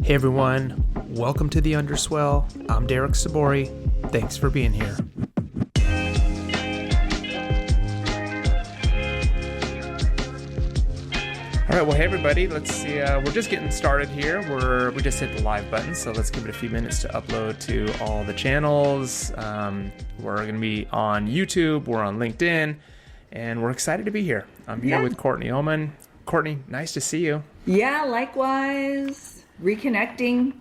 Hey everyone, welcome to the Underswell. I'm Derek Sabori. Thanks for being here. All right, well, hey everybody, let's see. We're just getting started here. We just hit the live button, so let's give it a few minutes to upload to all the channels. We're going to be on YouTube, we're on LinkedIn, and we're excited to be here. I'm here with Courtney Oman. Courtney, nice to see you. Yeah, likewise. Reconnecting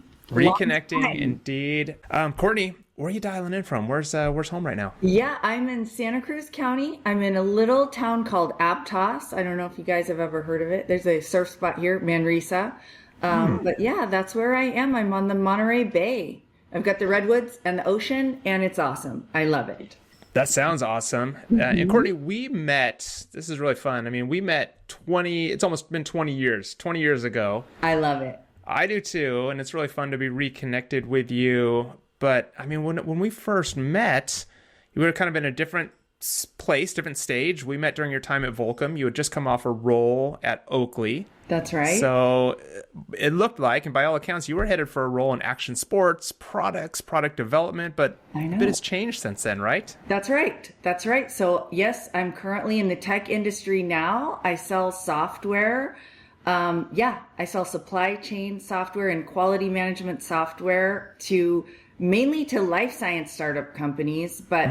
Indeed. Courtney, where are you dialing in from? Where's home right now? Yeah, I'm in Santa Cruz County. I'm in a little town called Aptos. I don't know if you guys have ever heard of it. There's a surf spot here, Manresa. But yeah, that's where I am. I'm on the Monterey Bay. I've got the redwoods and the ocean, and it's awesome. I love it. That sounds awesome. And Courtney, we met, this is really fun. I mean, we met it's almost been 20 years ago. I love it. I do too, and it's really fun to be reconnected with you. But I mean, when we first met, you were kind of in a different place, different stage. We met during your time at Volcom. You had just come off a role at Oakley. That's right. So it looked like, and by all accounts, you were headed for a role in action sports, product development, but a bit has changed since then, right? That's right. So yes, I'm currently in the tech industry now. I sell software. I sell supply chain software and quality management software mainly to life science startup companies, but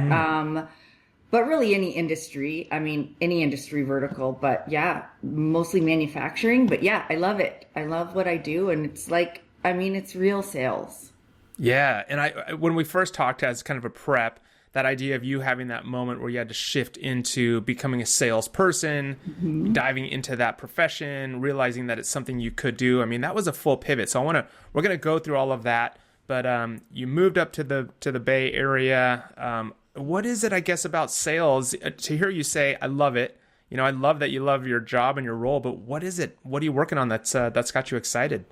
really any industry. I mean, any industry vertical, but yeah, mostly manufacturing. But yeah, I love it. I love what I do. And it's it's real sales. Yeah. And when we first talked as kind of a prep, that idea of you having that moment where you had to shift into becoming a salesperson, diving into that profession, realizing that it's something you could do. I mean, that was a full pivot. So we're going to go through all of that. But you moved up to the Bay Area. What is it, I guess, about sales? To hear you say, I love it. You know, I love that you love your job and your role. But what is it? What are you working on that's got you excited?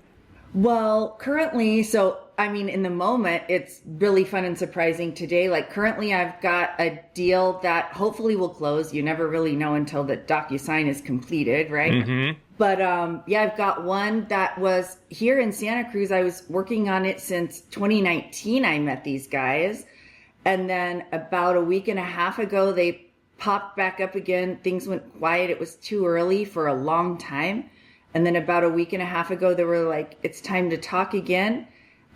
Well, currently, in the moment, it's really fun and surprising today. Like currently I've got a deal that hopefully will close. You never really know until the DocuSign is completed, right? Mm-hmm. But I've got one that was here in Santa Cruz. I was working on it since 2019. I met these guys. And then about a week and a half ago, they popped back up again. Things went quiet. It was too early for a long time. And then about a week and a half ago, they were like, it's time to talk again.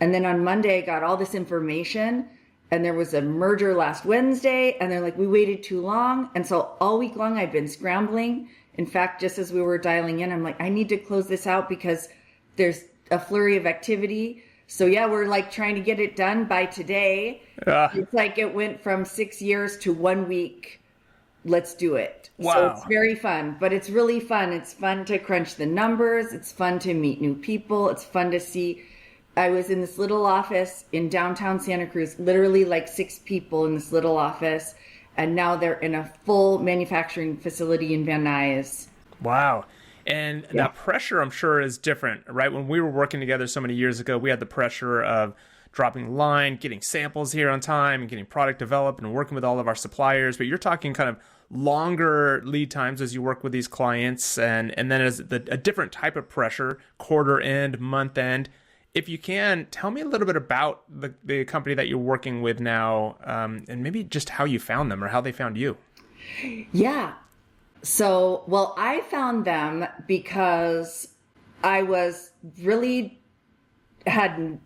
And then on Monday, I got all this information and there was a merger last Wednesday and they're like, we waited too long. And so all week long, I've been scrambling. In fact, just as we were dialing in, I'm like, I need to close this out because there's a flurry of activity. So yeah, we're like trying to get it done by today. It's like it went from 6 years to 1 week. Let's do it. Wow. So it's very fun, but it's really fun. It's fun to crunch the numbers. It's fun to meet new people. It's fun to see. I was in this little office in downtown Santa Cruz, literally like 6 people in this little office. And now they're in a full manufacturing facility in Van Nuys. Wow. And that pressure, I'm sure, is different, right? When we were working together so many years ago, we had the pressure of dropping the line, getting samples here on time, and getting product developed and working with all of our suppliers. But you're talking kind of longer lead times as you work with these clients, and then as a different type of pressure, quarter end, month end. If you can, tell me a little bit about the company that you're working with now, and maybe just how you found them or how they found you. Yeah. So, well, I found them because I had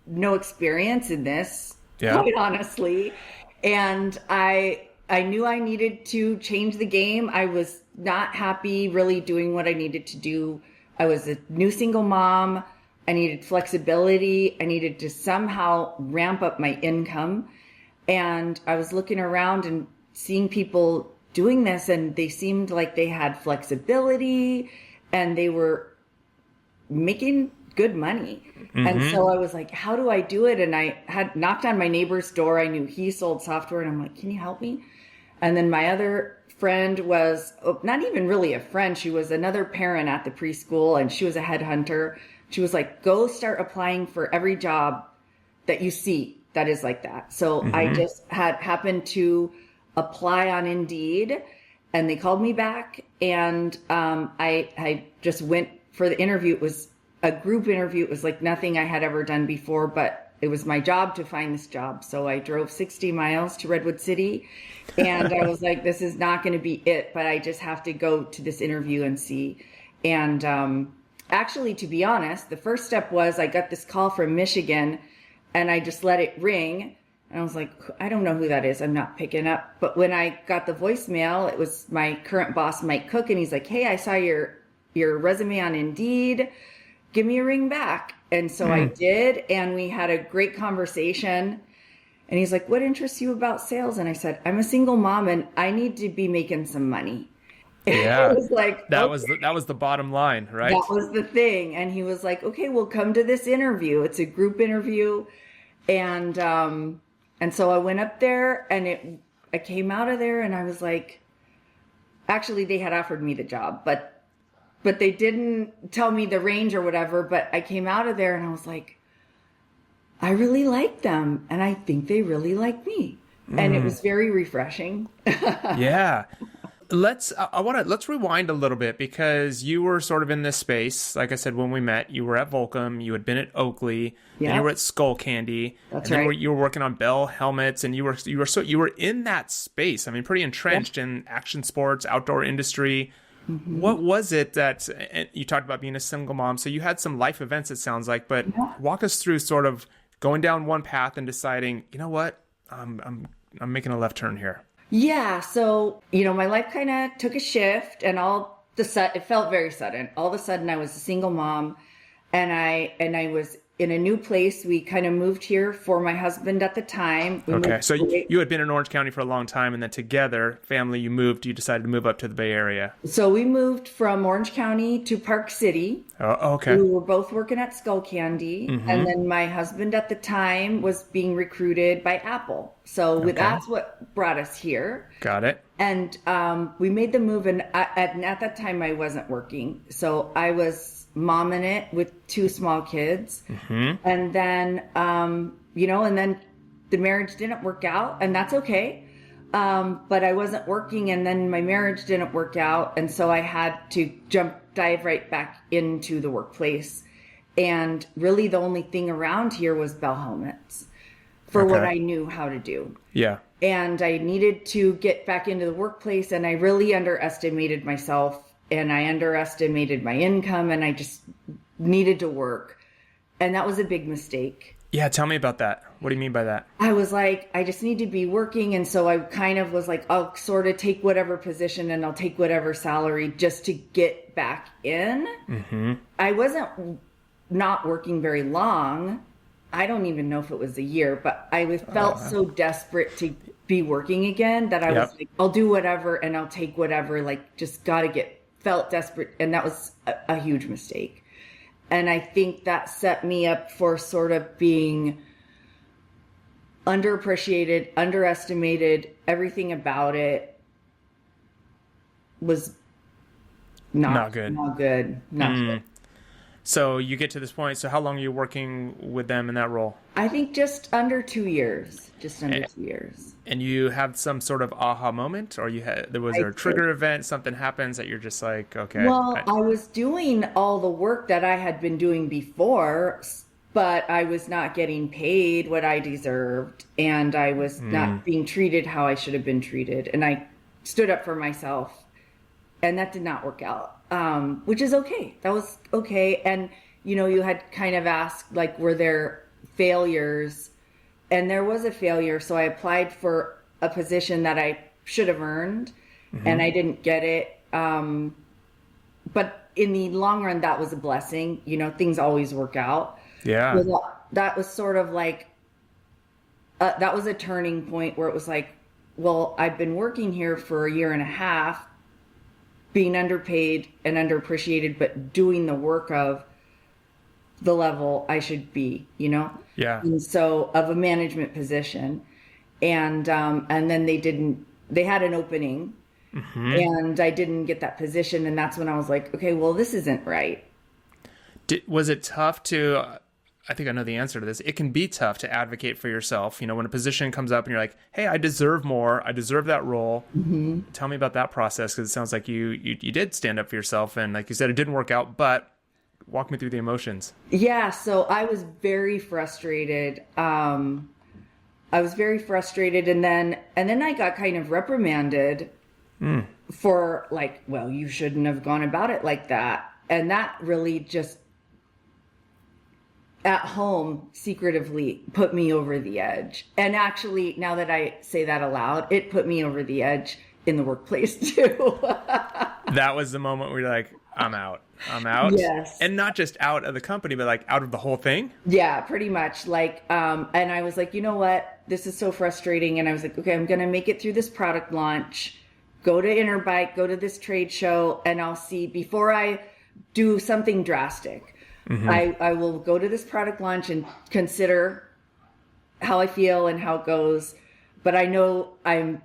no experience in this, quite honestly. And I knew I needed to change the game. I was not happy really doing what I needed to do. I was a new single mom. I needed flexibility. I needed to somehow ramp up my income. And I was looking around and seeing people doing this, and they seemed like they had flexibility and they were making good money. Mm-hmm. And so I was like, how do I do it? And I had knocked on my neighbor's door. I knew he sold software, and I'm like, can you help me? And then my other friend was not even really a friend. She was another parent at the preschool, and she was a headhunter. She was like, go start applying for every job that you see that is like that. So I just had happened to apply on Indeed, and they called me back, and I just went for the interview. It was a group interview. It was like nothing I had ever done before, but it was my job to find this job. So I drove 60 miles to Redwood City, and I was like, this is not going to be it, but I just have to go to this interview and see. And actually, to be honest, the first step was I got this call from Michigan, and I just let it ring. And I was like, I don't know who that is. I'm not picking up. But when I got the voicemail, it was my current boss, Mike Cook, and he's like, hey, I saw your resume on Indeed. Give me a ring back. And so I did, and we had a great conversation. And he's like, what interests you about sales? And I said, I'm a single mom, and I need to be making some money. Yeah. It was like, that okay. was the bottom line, right? That was the thing. And he was like, okay, we'll come to this interview. It's a group interview. And so I went up there, and I came out of there, and I was like, actually, they had offered me the job, but they didn't tell me the range or whatever. But I came out of there, and I was like, I really like them, and I think they really like me. And it was very refreshing. Yeah. Let's rewind a little bit, because you were sort of in this space. Like I said, when we met, you were at Volcom, you had been at Oakley, then you were at Skull Candy. That's and right. Then you were working on Bell helmets, and you were in that space. I mean, pretty entrenched in action sports, outdoor industry. What was it that, and you talked about being a single mom, so you had some life events, it sounds like, but walk us through sort of going down one path and deciding, you know what, I'm making a left turn here. Yeah. So, my life kind of took a shift, and it felt very sudden. All of a sudden I was a single mom, and I was in a new place. We kind of moved here for my husband at the time. So you had been in Orange County for a long time, and then together, family, you decided to move up to the Bay Area. So we moved from Orange County to Park City. Oh, okay. We were both working at Skull Candy. And then my husband at the time was being recruited by Apple. So that's what brought us here. Got it. And we made the move, and at that time I wasn't working. So I was momming it with two small kids. And then, and then the marriage didn't work out, and that's okay. But I wasn't working, and then my marriage didn't work out. And so I had to dive right back into the workplace. And really the only thing around here was Bell helmets for what I knew how to do. Yeah. And I needed to get back into the workplace, and I really underestimated myself, and I underestimated my income, and I just needed to work. And that was a big mistake. Yeah, tell me about that. What do you mean by that? I was like, I just need to be working. And so I kind of was like, I'll sort of take whatever position, and I'll take whatever salary just to get back in. I wasn't not working very long. I don't even know if it was a year, but I felt so desperate to be working again that I was like, I'll do whatever, and I'll take whatever, like just felt desperate. And that was a huge mistake. And I think that set me up for sort of being underappreciated, underestimated. Everything about it was not good. Not good. So you get to this point. So how long are you working with them in that role? I think just under 2 years. Just under 2 years. And you have some sort of aha moment, or there was a trigger event, something happens that you're just like, okay. Well, I was doing all the work that I had been doing before, but I was not getting paid what I deserved, and I was not being treated how I should have been treated. And I stood up for myself, and that did not work out, which is okay. That was okay. And, you had kind of asked, like, were there failures? And there was a failure. So I applied for a position that I should have earned, and I didn't get it. But in the long run, that was a blessing. Things always work out. Yeah. So that was sort of like, that was a turning point where it was like, well, I've been working here for a year and a half, being underpaid and underappreciated, but doing the work of the level I should be, Yeah. And so of a management position. And then they had an opening, and I didn't get that position. And that's when I was like, okay, well, this isn't right. Was it tough to, I think I know the answer to this. It can be tough to advocate for yourself. When a position comes up and you're like, hey, I deserve more. I deserve that role. Tell me about that process. Cause it sounds like you did stand up for yourself. And like you said, it didn't work out, but walk me through the emotions. Yeah, so I was very frustrated. And then I got kind of reprimanded for like, well, you shouldn't have gone about it like that. And that really just at home secretively put me over the edge. And actually, now that I say that aloud, it put me over the edge in the workplace too. That was the moment where you're like, I'm out. Yes. And not just out of the company, but like out of the whole thing. Yeah, pretty much. Like, and I was like, you know what? This is so frustrating. And I was like, okay, I'm going to make it through this product launch, go to Interbike, go to this trade show, and I'll see before I do something drastic. I will go to this product launch and consider how I feel and how it goes. But I know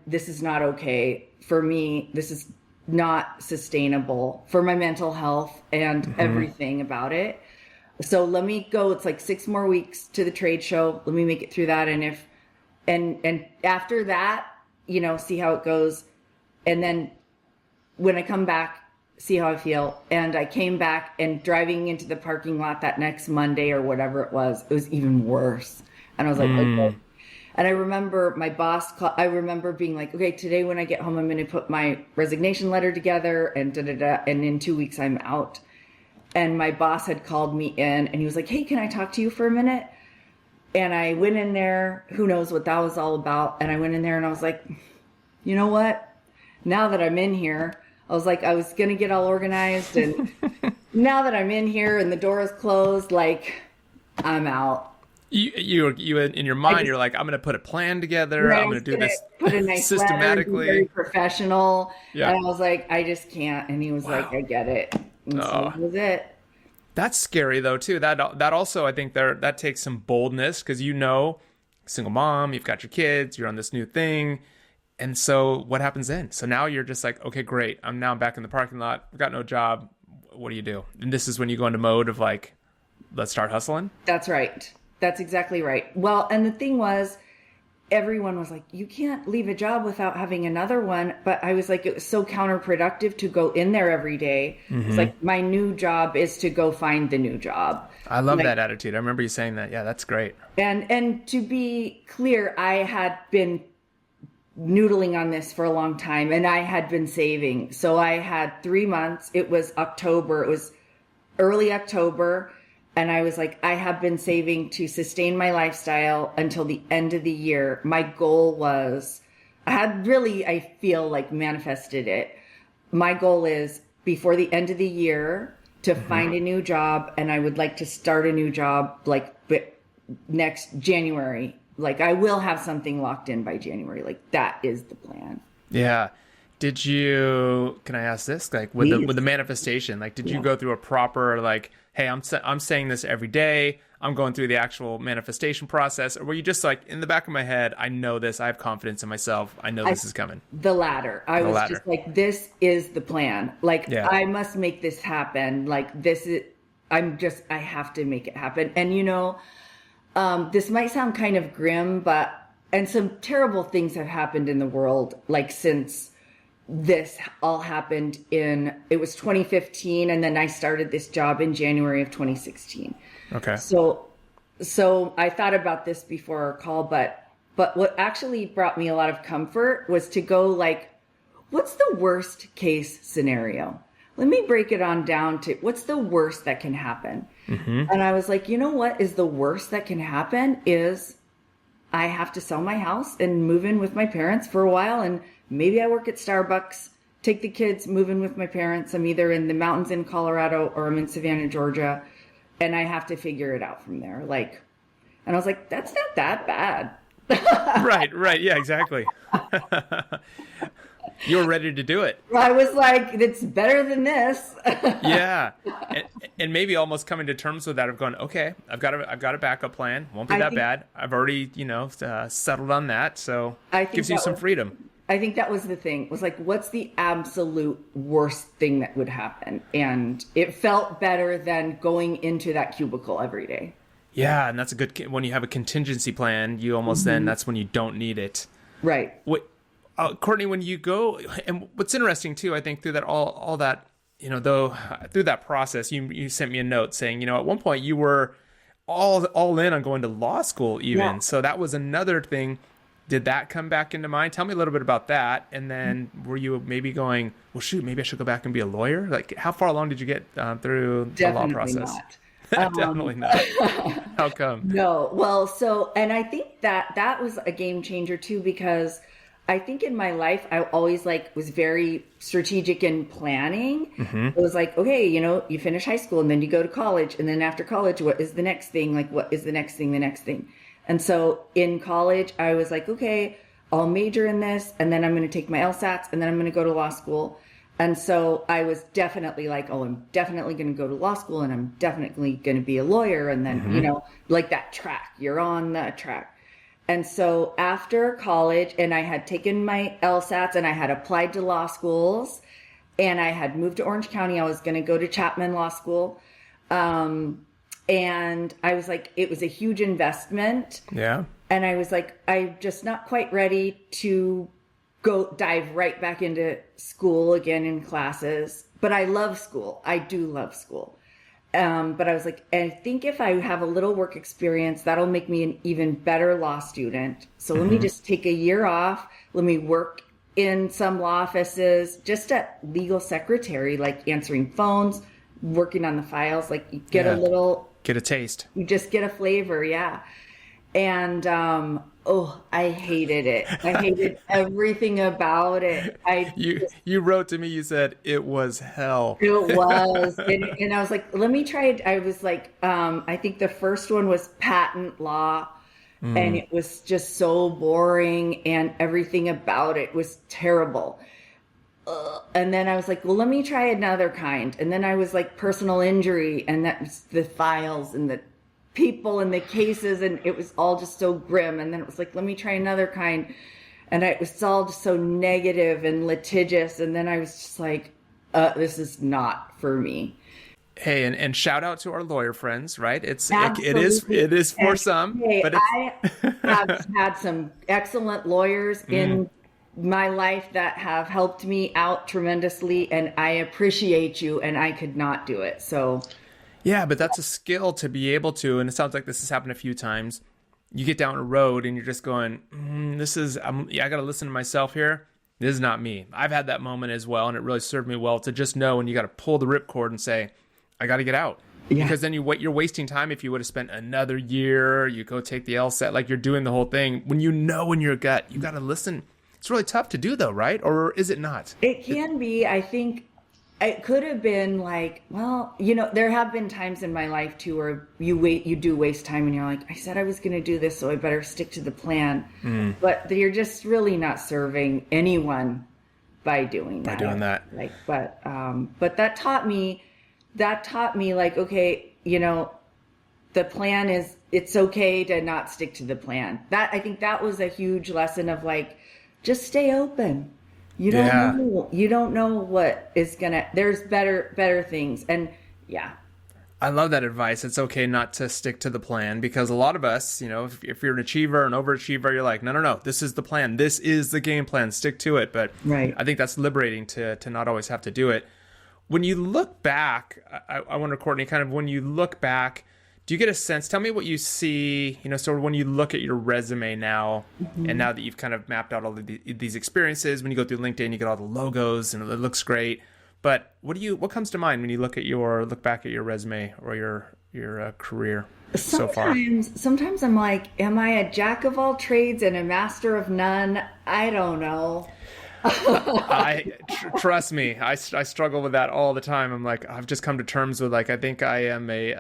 this is not okay for me. This is not sustainable for my mental health and everything about it. So let me go. It's like 6 more weeks to the trade show. Let me make it through that. And after that, see how it goes. And then when I come back, see how I feel. And I came back, and driving into the parking lot that next Monday or whatever it was even worse. And I was like, okay. And I remember my boss I remember being like, okay, today when I get home, I'm going to put my resignation letter together and and in 2 weeks I'm out. And my boss had called me in, and he was like, hey, can I talk to you for a minute? And I went in there. Who knows what that was all about. And I went in there and I was like, you know what? Now that I'm in here, I was like, I was going to get all organized. And now that I'm in here and the door is closed, like, I'm out. You in your mind, you're like, I'm going to put a plan together. Right, I'm going to do this put a nice systematically. Very professional. Yeah. And I was like, I just can't. And he was like, I get it. And so that was it. That's scary though too. That also, I think that takes some boldness, because single mom, you've got your kids, you're on this new thing. And so what happens then? So now you're just like, okay, great. I'm now back in the parking lot. I've got no job. What do you do? And this is when you go into mode of like, let's start hustling. That's right. That's exactly right. Well, and the thing was, everyone was like, you can't leave a job without having another one. But I was like, it was so counterproductive to go in there every day. It's like, my new job is to go find the new job. I love that attitude. I remember you saying that. Yeah, that's great. And to be clear, I had been noodling on this for a long time, and I had been saving. So I had 3 months. It was October. It was early October. And I was like, I have been saving to sustain my lifestyle until the end of the year. My goal was, I feel like manifested it. My goal is before the end of the year to find a new job. And I would like to start a new job like next January. Like, I will have something locked in by January. Like, that is the plan. Yeah. Can I ask this? Like with the manifestation, like, did you go through a proper, like, hey, I'm saying this every day, I'm going through the actual manifestation process? Or were you just like, in the back of my head, I know this, I have confidence in myself, I know this is coming? The latter. I was just like, this is the plan. Like, I must make this happen. Like, I have to make it happen. And this might sound kind of grim, and some terrible things have happened in the world, like, since this all happened it was 2015, and then I started this job in January of 2016. Okay. So I thought about this before our call, but what actually brought me a lot of comfort was to go like, what's the worst case scenario? Let me break it on down to what's the worst that can happen. And I was like, you know what is the worst that can happen is I have to sell my house and move in with my parents for a while, and maybe I work at Starbucks, take the kids, move in with my parents. I'm either in the mountains in Colorado or I'm in Savannah, Georgia, and I have to figure it out from there. Like, and I was like, that's not that bad. Right. Yeah, exactly. You were ready to do it. I was like, it's better than this. Yeah. And maybe almost coming to terms with that of going, okay, I've got a backup plan. Won't be that bad. I've already, settled on that. So it gives you some freedom. I think that was the thing. It was like, what's the absolute worst thing that would happen? And it felt better than going into that cubicle every day. Yeah. And that's a good, when you have a contingency plan, you almost then that's when you don't need it. Right. Courtney, when you go, and what's interesting too, I think through that all that though through that process, you sent me a note saying, at one point you were all in on going to law school even. Yeah. So that was another thing. Did that come back into mind? Tell me a little bit about that. And then were you maybe going, well, shoot, maybe I should go back and be a lawyer? Like, how far along did you get through the law process? Definitely not. How come? No. Well, and I think that was a game changer too, because I think in my life, I always was very strategic in planning. It was like, okay, you finish high school and then you go to college. And then after college, what is the next thing? Like, what is the next thing? And so in college, I was like, okay, I'll major in this, and then I'm going to take my LSATs, and then I'm going to go to law school. And so I was definitely like, oh, I'm definitely going to go to law school, and I'm definitely going to be a lawyer. And then, like that track, you're on that track. And so after college, and I had taken my LSATs, and I had applied to law schools, and I had moved to Orange County. I was going to go to Chapman Law School. And I was like, it was a huge investment. Yeah. And I was like, I'm just not quite ready to go dive right back into school again in classes. But I love school. I do love school. But I was like, I think if I have a little work experience, that'll make me an even better law student. So let me just take a year off. Let me work in some law offices, just at legal secretary, like answering phones, working on the files, like you get get a taste. You just get a flavor. Yeah. And, I hated it. I hated everything about it. You wrote to me, you said it was hell. It was. And I was like, let me try it. I was like, I think the first one was patent law, and it was just so boring, and everything about it was terrible. And then I was like, well, let me try another kind. And then I was like personal injury, and that was the files and the people and the cases, and it was all just so grim. And then it was like, let me try another kind. And it was all just so negative and litigious. And then I was just like, this is not for me. Hey, and shout out to our lawyer friends, right? It is for some, hey, but I have had some excellent lawyers in my life that have helped me out tremendously, and I appreciate you, and I could not do it. So yeah, but that's a skill to be able to, and it sounds like this has happened a few times. You get down a road and you're just going, I got to listen to myself here. This is not me. I've had that moment as well, and it really served me well to just know when you got to pull the ripcord and say, I got to get out. Yeah. Because then you're wasting time. If you would have spent another year, you go take the LSAT, like you're doing the whole thing. When you know in your gut, you got to listen. It's really tough to do though, right? Or is it not? It can be. I think it could have been like, well, there have been times in my life too where you do waste time, and you're like, I said I was going to do this, so I better stick to the plan. But you're just really not serving anyone by doing that. But that taught me like, okay, the plan is, it's okay to not stick to the plan. I think that was a huge lesson of like, just stay open. You don't know what is there's better things. And yeah. I love that advice. It's okay not to stick to the plan, because a lot of us, if you're an achiever, an overachiever, you're like, no, this is the plan. This is the game plan. Stick to it. But right. I think that's liberating to not always have to do it. When you look back, I wonder, Courtney, kind of when you look back, do you get a sense, tell me what you see, sort of when you look at your resume now, and now that you've kind of mapped out all of these experiences, when you go through LinkedIn, you get all the logos and it looks great. But what comes to mind when you look back at your resume or your career so far? Sometimes I'm like, am I a jack of all trades and a master of none? I don't know. Trust me, I struggle with that all the time. I'm like, I've just come to terms with like, I think I am a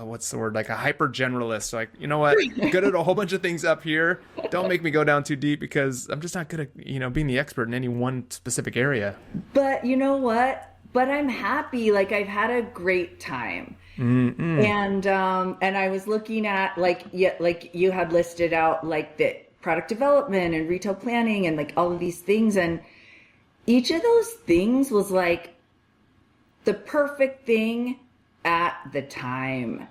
what's the word, like a hyper generalist. Like, you know what, good at a whole bunch of things up here. Don't make me go down too deep, because I'm just not good at being the expert in any one specific area. But you know what? But I'm happy. Like, I've had a great time. And I was looking at like you had listed out like the product development and retail planning and like all of these things, and each of those things was like the perfect thing at the time.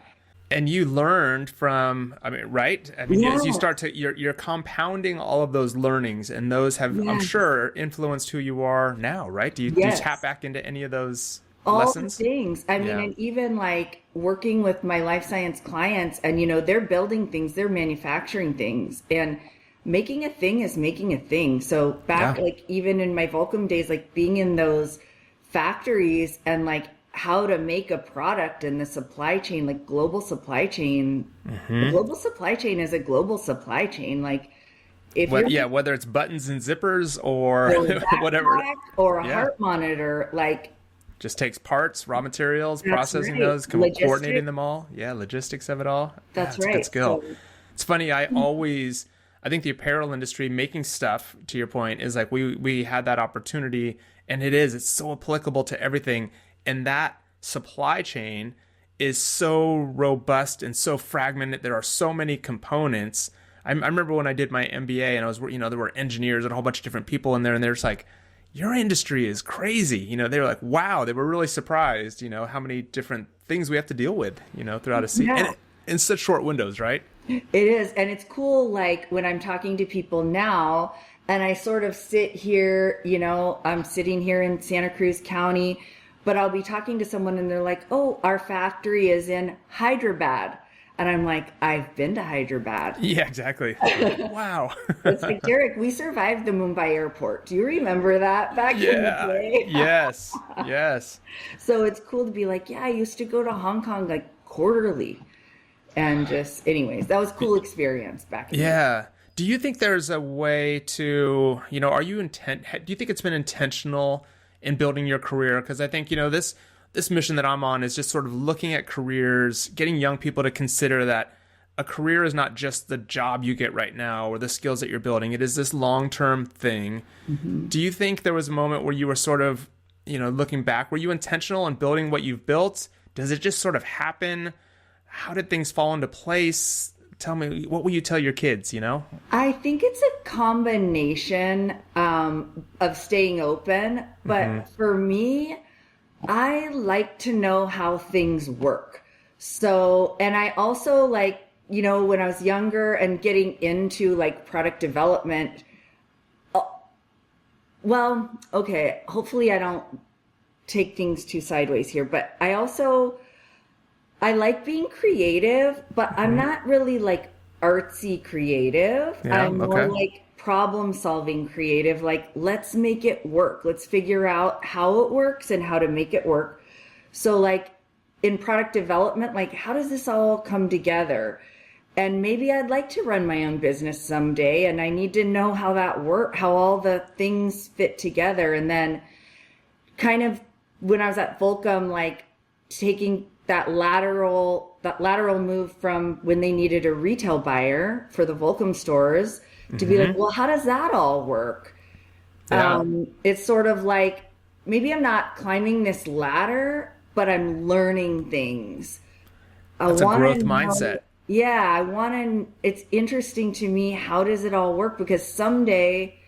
And you learned from, I mean, right? I mean, as you start to, you're compounding all of those learnings, and those have, I'm sure, influenced who you are now, right? Do you tap back into any of those All the lessons? things. I mean, and even like working with my life science clients, and they're building things, they're manufacturing things, and making a thing is making a thing. So back, like even in my Volcom days, like being in those factories and like how to make a product in the supply chain, like global supply chain. The global supply chain is a global supply chain. Like if whether it's buttons and zippers or whatever, or a heart monitor, like just takes parts, raw materials, processing those, coordinating them all. Yeah, logistics of it all. That's right. A good skill. So, it's funny. I think the apparel industry making stuff, to your point, is like we had that opportunity, and it's so applicable to everything. And that supply chain is so robust and so fragmented. There are so many components. I remember when I did my MBA, and I was, there were engineers and a whole bunch of different people in there, and they're just like, your industry is crazy. They were like, wow, they were really surprised, how many different things we have to deal with, throughout a season. And in such short windows, right? It is. And it's cool, like when I'm talking to people now, and I sort of sit here, I'm sitting here in Santa Cruz County, but I'll be talking to someone and they're like, oh, our factory is in Hyderabad. And I'm like, I've been to Hyderabad. Yeah, exactly. Wow. It's like, Derek, we survived the Mumbai airport. Do you remember that back in the day? Yes. So it's cool to be like, I used to go to Hong Kong like quarterly. And just, anyways, that was a cool experience back in the day. Do you think there's a way to, do you think it's been intentional in building your career? Because I think, this mission that I'm on is just sort of looking at careers, getting young people to consider that a career is not just the job you get right now or the skills that you're building. It is this long-term thing. Mm-hmm. Do you think there was a moment where you were sort of, looking back, were you intentional in building what you've built? Does it just sort of happen? How did things fall into place? Tell me, what will you tell your kids, I think it's a combination of staying open. But for me, I like to know how things work. So, and I also like, when I was younger and getting into like product development, hopefully I don't take things too sideways here, but I like being creative, but I'm not really like artsy creative. I'm more like problem solving creative. Like, let's make it work. Let's figure out how it works and how to make it work. So like in product development, like how does this all come together? And maybe I'd like to run my own business someday, and I need to know how that works, how all the things fit together. And then kind of when I was at Volcom, like taking that lateral move from when they needed a retail buyer for the Volcom stores to be like, well, how does that all work? It's sort of like, maybe I'm not climbing this ladder, but I'm learning things. That's a growth mindset. Yeah, it's interesting to me, how does it all work? Because someday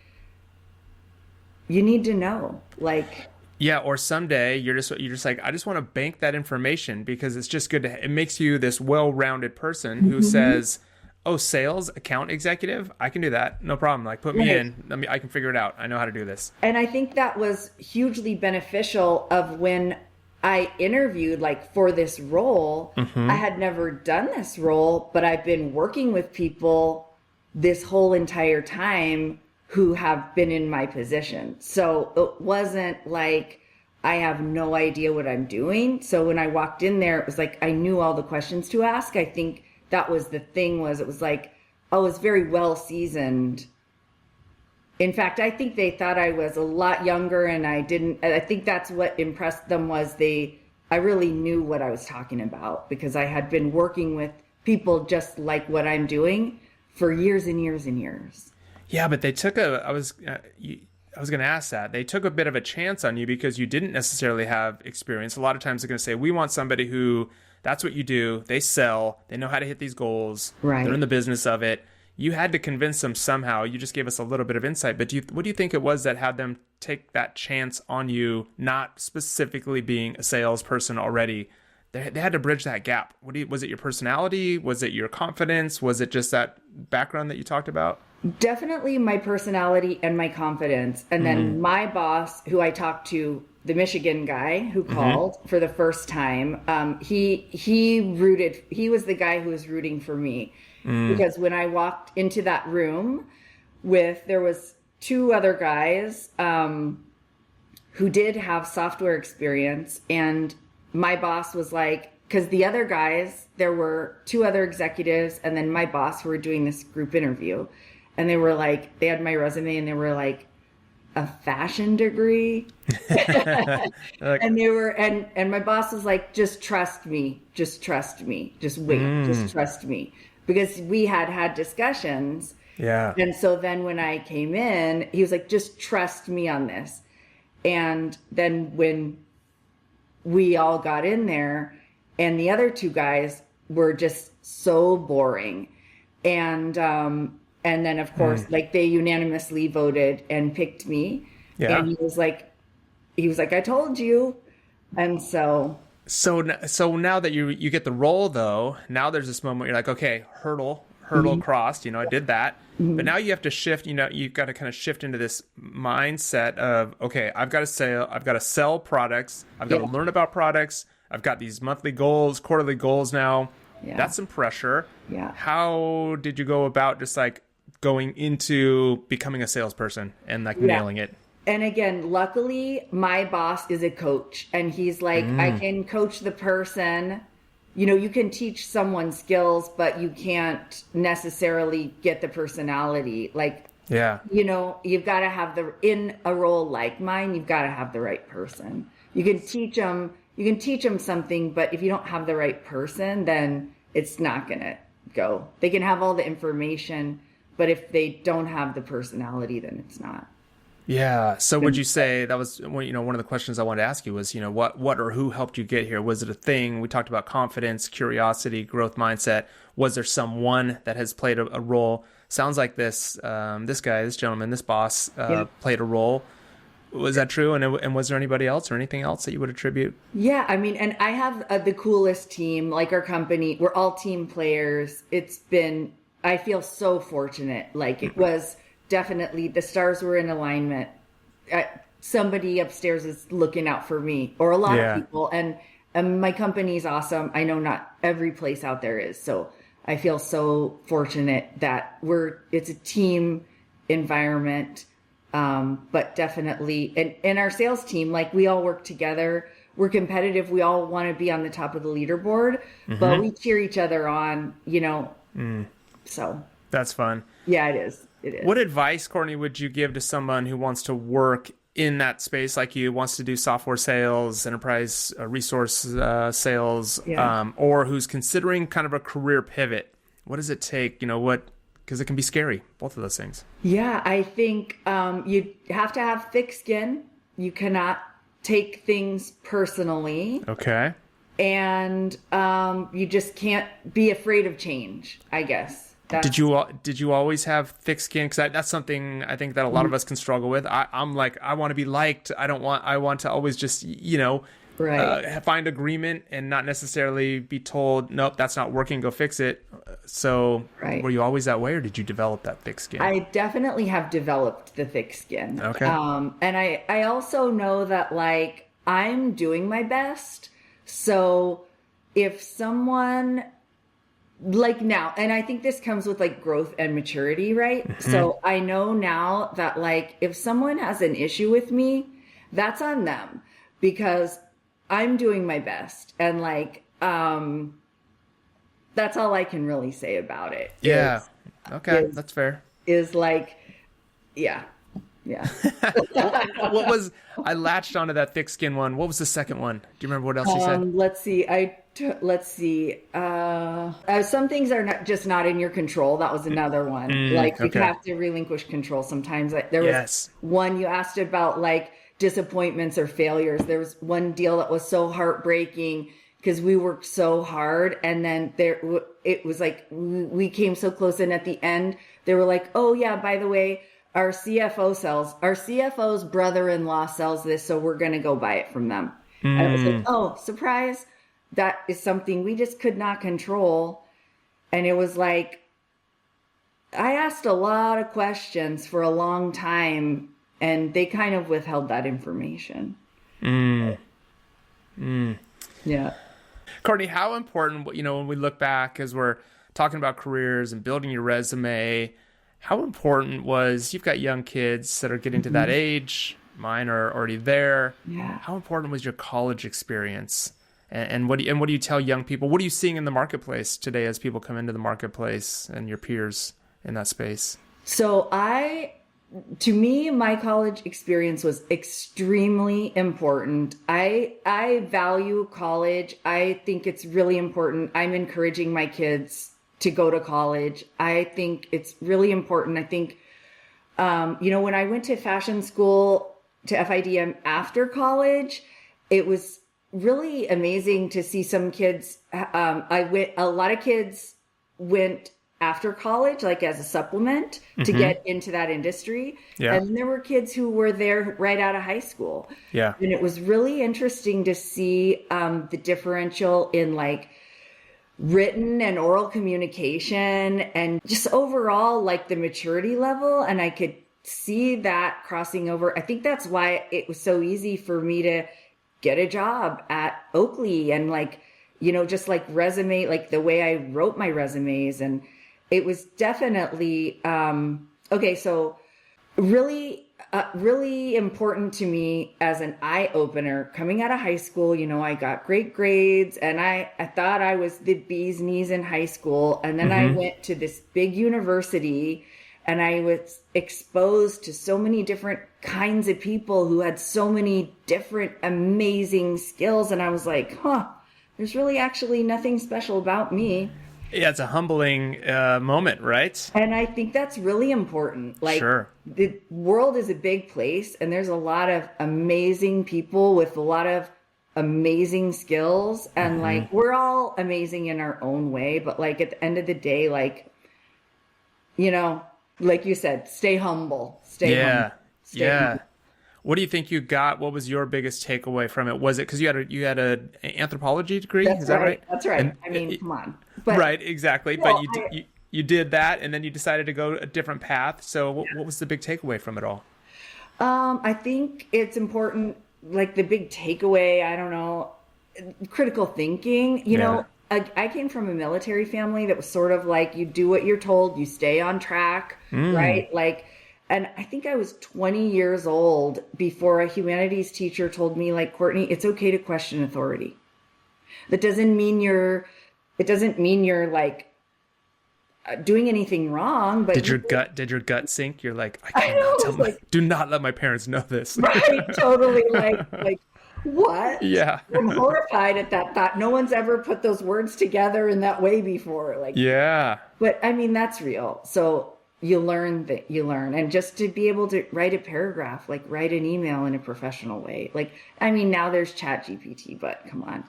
you need to know, like... Yeah, or someday you're just like, I just want to bank that information because it's just good it makes you this well-rounded person who says, oh, sales, account executive, I can do that. No problem. Like, put me in. I can figure it out. I know how to do this. And I think that was hugely beneficial of when I interviewed like for this role. I had never done this role, but I've been working with people this whole entire time who have been in my position. So it wasn't like I have no idea what I'm doing. So when I walked in there, it was like I knew all the questions to ask. I think that was the thing, it was like I was very well seasoned. In fact, I think they thought I was a lot younger, and I think that's what impressed them, was I really knew what I was talking about, because I had been working with people just like what I'm doing for years and years and years. Yeah, but they took I was going to ask that. They took a bit of a chance on you because you didn't necessarily have experience. A lot of times they're going to say, we want somebody who, that's what you do. They sell. They know how to hit these goals. Right. They're in the business of it. You had to convince them somehow. You just gave us a little bit of insight. But what do you think it was that had them take that chance on you, not specifically being a salesperson already? they had to bridge that gap. Was it your personality? Was it your confidence? Was it just that background that you talked about? Definitely my personality and my confidence. And then my boss, who I talked to, the Michigan guy who called for the first time, he was the guy who was rooting for me. Because when I walked into that room there was two other guys who did have software experience, and my boss was like, because the other guys, there were two other executives and then my boss who were doing this group interview, and they were like, they had my resume and they were like, a fashion degree. And they were, and my boss was like, just trust me, just wait, just trust me. Because we had discussions. Yeah. And so then when I came in, he was like, just trust me on this. And then when we all got in there, and the other two guys were just so boring. And then of course, like they unanimously voted and picked me. Yeah. And he was like, I told you. And so now that you get the role though, now there's this moment where you're like, okay, hurdle crossed, I did that. But now you have to shift, you've got to kind of shift into this mindset of, okay, I've got to sell products. I've got to learn about products. I've got these monthly goals, quarterly goals now. Yeah. That's some pressure. Yeah. How did you go about just like going into becoming a salesperson and like nailing it? And again, luckily my boss is a coach, and he's like, I can coach the person. You can teach someone skills, but you can't necessarily get the personality. Like, you've got to have in a role like mine, you've got to have the right person. You can teach them something, but if you don't have the right person, then it's not going to go. They can have all the information, but if they don't have the personality, then it's not. Yeah. So would you say that was, one of the questions I wanted to ask you was, what or who helped you get here? Was it a thing? We talked about confidence, curiosity, growth mindset. Was there someone that has played a role? Sounds like this gentleman, this boss played a role. Was that true? And was there anybody else or anything else that you would attribute? Yeah. I mean, and I have the coolest team, like our company, we're all team players. I feel so fortunate. Like it was definitely, the stars were in alignment. Somebody upstairs is looking out for me, or a lot of people. And my company's awesome. I know not every place out there is. So I feel so fortunate that it's a team environment. But definitely, and our sales team, like we all work together. We're competitive. We all want to be on the top of the leaderboard, but we cheer each other on, so. That's fun. Yeah, it is. It is. What advice, Courtney, would you give to someone who wants to work in that space like you, wants to do software sales, enterprise resource sales, or who's considering kind of a career pivot? What does it take? Because it can be scary, both of those things. Yeah, I think you have to have thick skin. You cannot take things personally. Okay. And you just can't be afraid of change, I guess. Did you always have thick skin? Because that's something I think that a lot of us can struggle with. I'm like, I want to be liked. I want to always just, find agreement and not necessarily be told, nope, that's not working, go fix it. So were you always that way, or did you develop that thick skin? I definitely have developed the thick skin. Okay. And I also know that like I'm doing my best. So if someone like now, and I think this comes with like growth and maturity, right? So I know now that like if someone has an issue with me, that's on them, because I'm doing my best. And like, that's all I can really say about it. Yeah. Okay. That's fair. Is like, yeah. What was, I latched onto that thick skin one. What was the second one? Do you remember what else you said? Let's see. Some things are not in your control. That was another one. You have to relinquish control sometimes. There was one you asked about, like disappointments or failures. There was one deal that was so heartbreaking because we worked so hard, and then it was like we came so close, and at the end they were like, oh yeah, by the way, our CFO's brother-in-law sells this, so we're going to go buy it from them. And I was like, oh, surprise. that is something we just could not control. And it was like, I asked a lot of questions for a long time, and they kind of withheld that information. Yeah. Courtney, how important, when we look back as we're talking about careers and building your resume, how important was, you've got young kids that are getting to that age, mine are already there. Yeah. How important was your college experience? And what do you tell young people? What are you seeing in the marketplace today as people come into the marketplace and your peers in that space? So to me, my college experience was extremely important. I value college. I think it's really important. I'm encouraging my kids to go to college. I think it's really important. I think, when I went to fashion school, to FIDM after college, it was really amazing to see some kids. A lot of kids went after college, like as a supplement to get into that industry. Yeah. And then there were kids who were there right out of high school. Yeah. And it was really interesting to see the differential in like written and oral communication and just overall like the maturity level. And I could see that crossing over. I think that's why it was so easy for me to get a job at Oakley and like, just like resume, like the way I wrote my resumes. And it was definitely, so really important to me as an eye opener coming out of high school. I got great grades and I thought I was the bee's knees in high school. And then I went to this big university and I was exposed to so many different kinds of people who had so many different amazing skills. And I was like, there's really actually nothing special about me. Yeah, it's a humbling moment, right? And I think that's really important. Like, sure. The world is a big place, and there's a lot of amazing people with a lot of amazing skills. And like, we're all amazing in our own way. But like, at the end of the day, like, like you said, stay humble. Stay humble. Humble. What do you think you got? What was your biggest takeaway from it? Was it because you had an anthropology degree? Is that right? That's right. And, come on. Right, exactly. Well, but you did that, and then you decided to go a different path. So what was the big takeaway from it all? I think it's important, like the big takeaway, I don't know, critical thinking. I came from a military family that was sort of like, you do what you're told, you stay on track, right? Like, and I think I was 20 years old before a humanities teacher told me, like, Courtney, it's okay to question authority. That doesn't mean you're like doing anything wrong. But did your gut sink? You're like, do not let my parents know this. Right, totally. Like what? Yeah. I'm horrified at that thought. No one's ever put those words together in that way before. Like, yeah. But I mean, that's real. So you learn, and just to be able to write a paragraph, like write an email in a professional way. Like, I mean, now there's ChatGPT, but come on.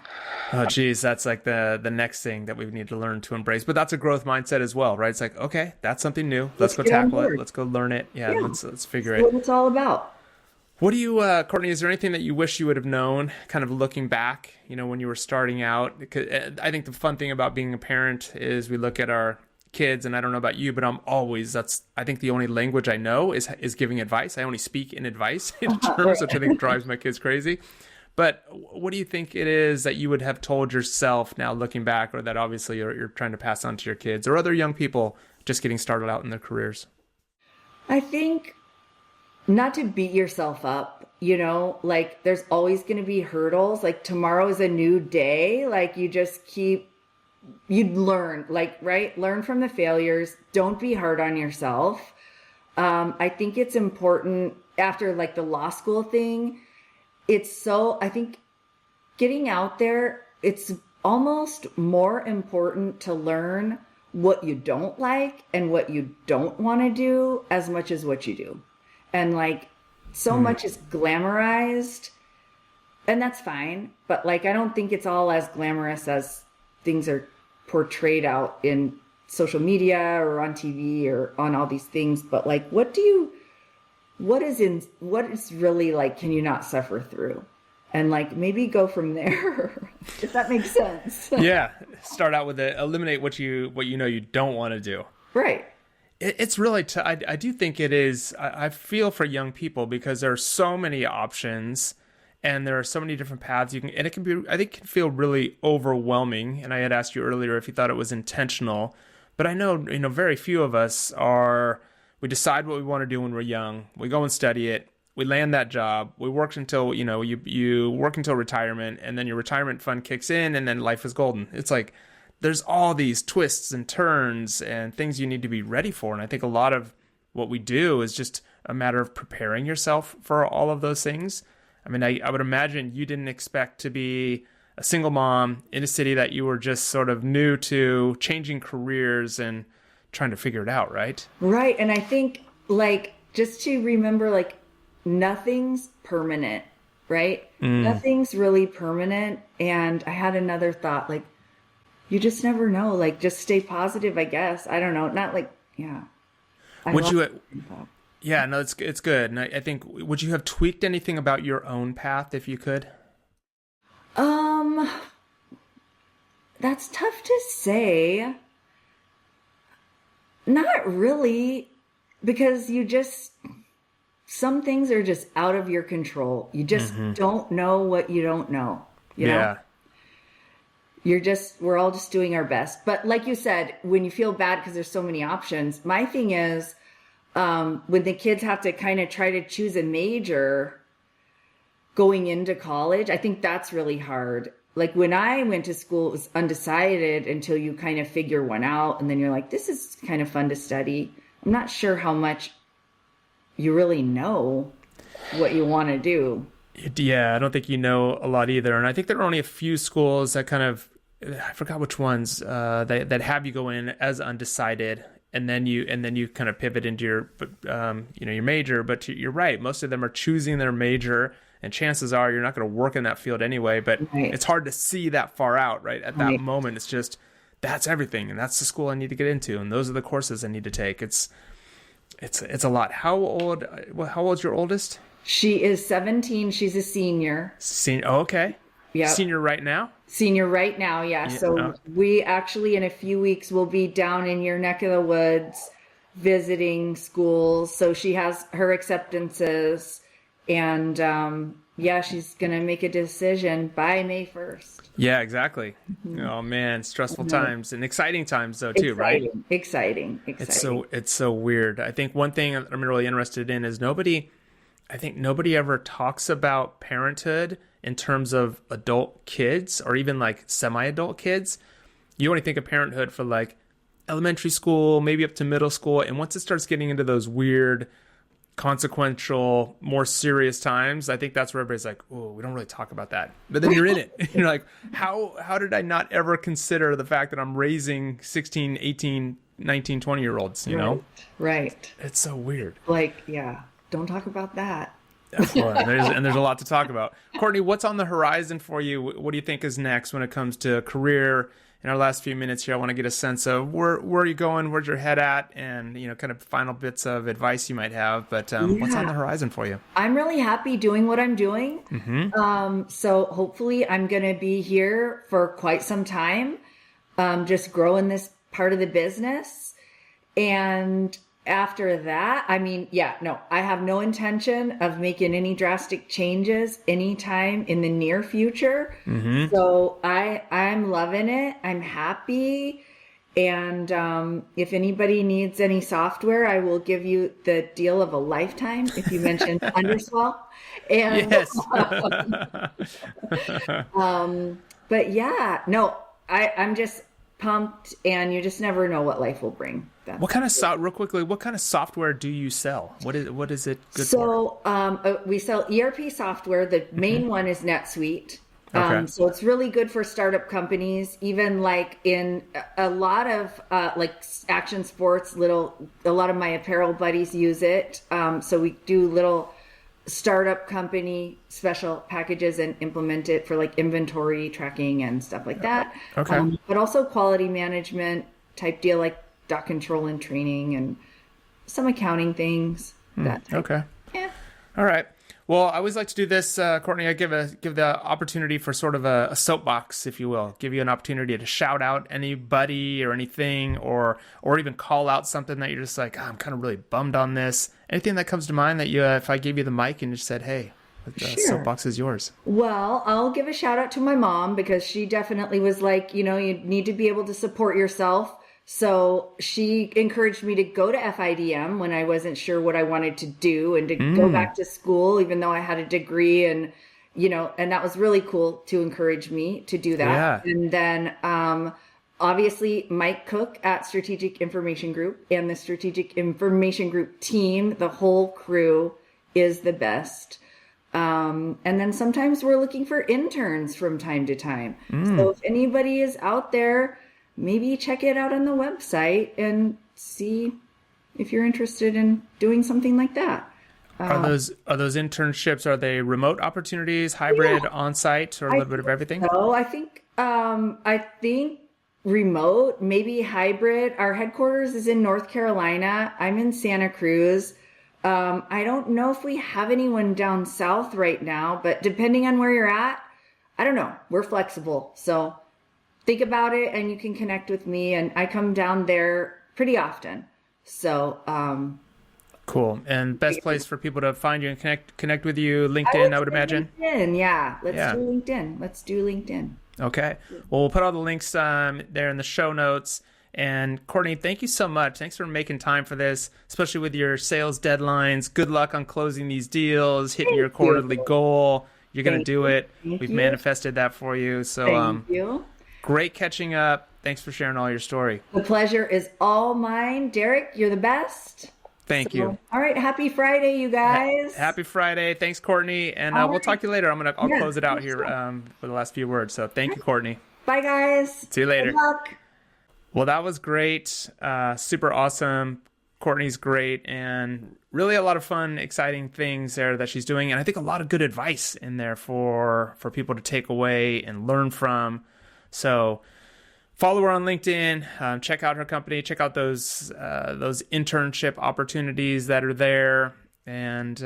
Oh, geez, that's like the next thing that we need to learn to embrace. But that's a growth mindset as well, right? It's like, okay, that's something new. Let's go tackle it. Let's go learn it. Yeah. Let's figure it. What it's all about. What do you, Courtney, is there anything that you wish you would have known, kind of looking back, when you were starting out? Because I think the fun thing about being a parent is we look at our kids, and I don't know about you, but I think the only language I know is giving advice. I only speak in advice in terms, which I think drives my kids crazy. But what do you think it is that you would have told yourself now looking back, or that obviously you're trying to pass on to your kids or other young people just getting started out in their careers? I think not to beat yourself up, like there's always going to be hurdles. Like tomorrow is a new day. Like you'd learn, like, right? Learn from the failures. Don't be hard on yourself. I think it's important after like the law school thing. I think getting out there, it's almost more important to learn what you don't like and what you don't want to do as much as what you do. And like so much is glamorized, and that's fine. But like, I don't think it's all as glamorous as things are portrayed out in social media or on TV or on all these things. But like, what is really like, can you not suffer through? and like maybe go from there, if that makes sense. Yeah. Start out with eliminate what you know you don't want to do. Right. It's really, I do think it is, I feel for young people because there are so many options and there are so many different paths you can, and it can be, I think it can feel really overwhelming. And I had asked you earlier if you thought it was intentional, but I know, very few of us we decide what we want to do when we're young. We go and study it. We land that job. We work until, you work until retirement, and then your retirement fund kicks in, and then life is golden. It's like, there's all these twists and turns and things you need to be ready for. And I think a lot of what we do is just a matter of preparing yourself for all of those things. I mean, I would imagine you didn't expect to be a single mom in a city that you were just sort of new to, changing careers and trying to figure it out, right? Right. And I think, like, just to remember, like, nothing's permanent, right? Nothing's really permanent. And I had another thought, like, you just never know. Like, just stay positive, I guess. I don't know. Not like, yeah. Yeah, no, it's good. And I think, would you have tweaked anything about your own path if you could? That's tough to say. Not really, because some things are just out of your control. You just don't know what you don't know. You know? We're all just doing our best. But like you said, when you feel bad because there's so many options, my thing is, when the kids have to kind of try to choose a major going into college, I think that's really hard. Like when I went to school, it was undecided until you kind of figure one out. And then you're like, this is kind of fun to study. I'm not sure how much you really know what you want to do. Yeah, I don't think you know a lot either. And I think there are only a few schools that kind of, I forgot which ones, that have you go in as undecided, and then you kind of pivot into your major. But you're right, most of them are choosing their major, and chances are you're not going to work in that field anyway. But It's hard to see that far out, right? At that moment, it's just, that's everything, and that's the school I need to get into, and those are the courses I need to take. It's a lot. How old's your oldest? She is 17. She's a senior. Oh, okay. Yeah. Senior right now? Senior right now, yeah. So we actually, in a few weeks, will be down in your neck of the woods visiting schools. So she has her acceptances, and she's going to make a decision by May 1st. Yeah, exactly. Oh man, stressful times and exciting times though too, right? Exciting. It's so weird. I think one thing I'm really interested in is nobody ever talks about parenthood in terms of adult kids or even like semi-adult kids. You only think of parenthood for like elementary school, maybe up to middle school. And once it starts getting into those weird, consequential, more serious times, I think that's where everybody's like, oh, we don't really talk about that. But then you're in it. You're like, how did I not ever consider the fact that I'm raising 16, 18, 19, 20-year-olds, you know? Right. It's so weird. Like, yeah, don't talk about that. Well, there's a lot to talk about. Courtney, what's on the horizon for you? What do you think is next when it comes to career? In our last few minutes here, I want to get a sense of where are you going, where's your head at, and kind of final bits of advice you might have. But what's on the horizon for you? I'm really happy doing what I'm doing. So hopefully I'm going to be here for quite some time, just growing this part of the business. And after that, I have no intention of making any drastic changes anytime in the near future. So I'm loving it. I'm happy. And if anybody needs any software, I will give you the deal of a lifetime if you mention Underswell. And, yes. But yeah, no, I'm just pumped, and you just never know what life will bring. What kind of real quickly, what kind of software do you sell? What is it good for? So we sell ERP software. The main one is NetSuite. Okay. So it's really good for startup companies, even like in a lot of like action sports, a lot of my apparel buddies use it. So we do little startup company special packages and implement it for like inventory tracking and stuff like that. Okay. But also quality management type deal, like dock control and training and some accounting things. Okay. Yeah. All right. Well, I always like to do this, Courtney. I give the opportunity for sort of a soapbox, if you will. Give you an opportunity to shout out anybody or anything, or even call out something that you're just like, I'm kind of really bummed on this. Anything that comes to mind that if I gave you the mic and just said, hey, the soapbox is yours. Well, I'll give a shout out to my mom because she definitely was like, you need to be able to support yourself. So she encouraged me to go to FIDM when I wasn't sure what I wanted to do and to go back to school, even though I had a degree and that was really cool to encourage me to do that. Yeah. And then, obviously Mike Cook at Strategic Information Group and the Strategic Information Group team, the whole crew is the best. And then sometimes we're looking for interns from time to time. So if anybody is out there, maybe check it out on the website and see if you're interested in doing something like that. Are those internships, are they remote opportunities, hybrid, on-site, or a little bit of everything? So I think remote, maybe hybrid. Our headquarters is in North Carolina. I'm in Santa Cruz. I don't know if we have anyone down south right now, but depending on where you're at, I don't know. We're flexible. So think about it and you can connect with me, and I come down there pretty often. So, cool. And best place for people to find you and connect with you, LinkedIn, I would imagine. LinkedIn, yeah. Let's do LinkedIn. Okay. Well, we'll put all the links there in the show notes. And Courtney, thank you so much. Thanks for making time for this, especially with your sales deadlines. Good luck on closing these deals, hitting your quarterly goal. You're going to do it. We've manifested that for you. So, thank you. Great catching up. Thanks for sharing all your story. The pleasure is all mine. Derek, you're the best. Thank you. All right. Happy Friday, you guys. Happy Friday. Thanks, Courtney. And we'll talk to you later. I'll close it out here for the last few words. So thank you, Courtney. Bye, guys. See you later. Good luck. Well, that was great. Super awesome. Courtney's great, and really a lot of fun, exciting things there that she's doing. And I think a lot of good advice in there for people to take away and learn from. So follow her on LinkedIn, check out her company, check out those internship opportunities that are there. And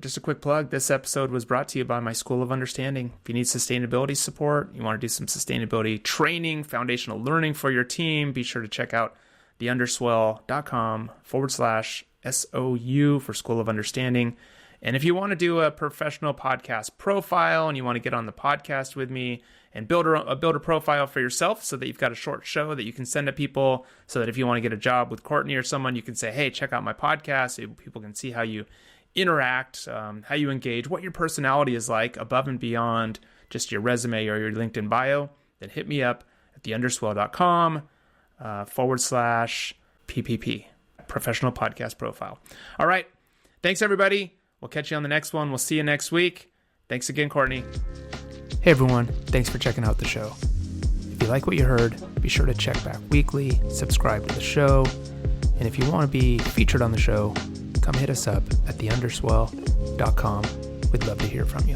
just a quick plug, this episode was brought to you by my School of Understanding. If you need sustainability support, you want to do some sustainability training, foundational learning for your team, be sure to check out theunderswell.com/SOU for School of Understanding. And if you want to do a professional podcast profile and you want to get on the podcast with me and build a profile for yourself so that you've got a short show that you can send to people, so that if you want to get a job with Courtney or someone, you can say, hey, check out my podcast. So people can see how you interact, how you engage, what your personality is like above and beyond just your resume or your LinkedIn bio, then hit me up at theunderswell.com/PPP, professional podcast profile. All right. Thanks, everybody. We'll catch you on the next one. We'll see you next week. Thanks again, Courtney. Hey, everyone. Thanks for checking out the show. If you like what you heard, be sure to check back weekly, subscribe to the show, and if you want to be featured on the show, come hit us up at theunderswell.com. We'd love to hear from you.